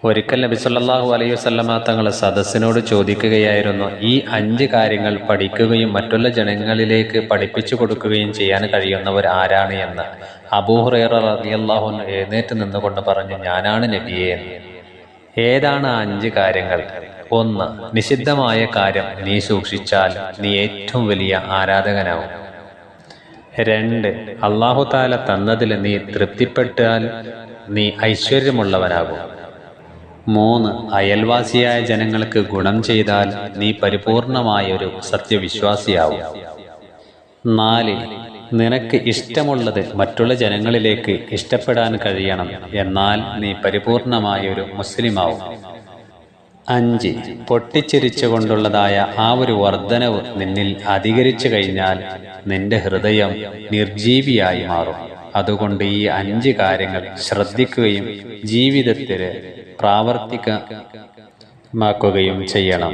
ഒരിക്കൽ നബി സല്ലല്ലാഹു അലൈഹി വസല്ലമ തങ്ങൾ സദസ്സിനോട് ചോദിക്കുകയായിരുന്നു, ഈ 5 കാര്യങ്ങൾ പഠിക്കുകയും മറ്റുള്ള ജനങ്ങളിലേക്ക് പഠിപ്പിച്ചു കൊടുക്കുകയും ചെയ്യാൻ കഴിയുന്നവർ ആരാണ് എന്ന്. അബൂ ഹുറൈറ റളിയല്ലാഹു അൻഹു എഴുന്നേറ്റ് നിന്നുകൊണ്ട് പറഞ്ഞു, ഞാനാണ് നബിയേ എന്ന്. ഏതാണ് ആ 5 കാര്യങ്ങൾ? 1. നിഷിദ്ധമായ കാര്യം നീ സൂക്ഷിച്ചാൽ നീ ഏറ്റവും വലിയ ആരാധകനാവും. 2. അല്ലാഹു തആല തന്നതിൽ നീ തൃപ്തിപ്പെട്ടാൽ നീ ഐശ്വര്യമുള്ളവനാകും. 3. അയൽവാസിയായ ജനങ്ങൾക്ക് ഗുണം ചെയ്താൽ നീ പരിപൂർണമായൊരു സത്യവിശ്വാസിയാവും. 4. നിനക്ക് ഇഷ്ടമുള്ളത് മറ്റുള്ള ജനങ്ങളിലേക്ക് ഇഷ്ടപ്പെടാൻ കഴിയണം, എന്നാൽ നീ പരിപൂർണമായൊരു മുസ്ലിമാവും. 5. പൊട്ടിച്ചിരിച്ചുകൊണ്ടുള്ളതായ ആ ഒരു വർധനവ് നിന്നിൽ അധികരിച്ചു കഴിഞ്ഞാൽ നിന്റെ ഹൃദയം നിർജീവിയായി മാറും. അതുകൊണ്ട് ഈ 5 കാര്യങ്ങൾ ശ്രദ്ധിക്കുകയും ജീവിതത്തിൽ പ്രാവർത്തികമാക്കുകയും ചെയ്യണം.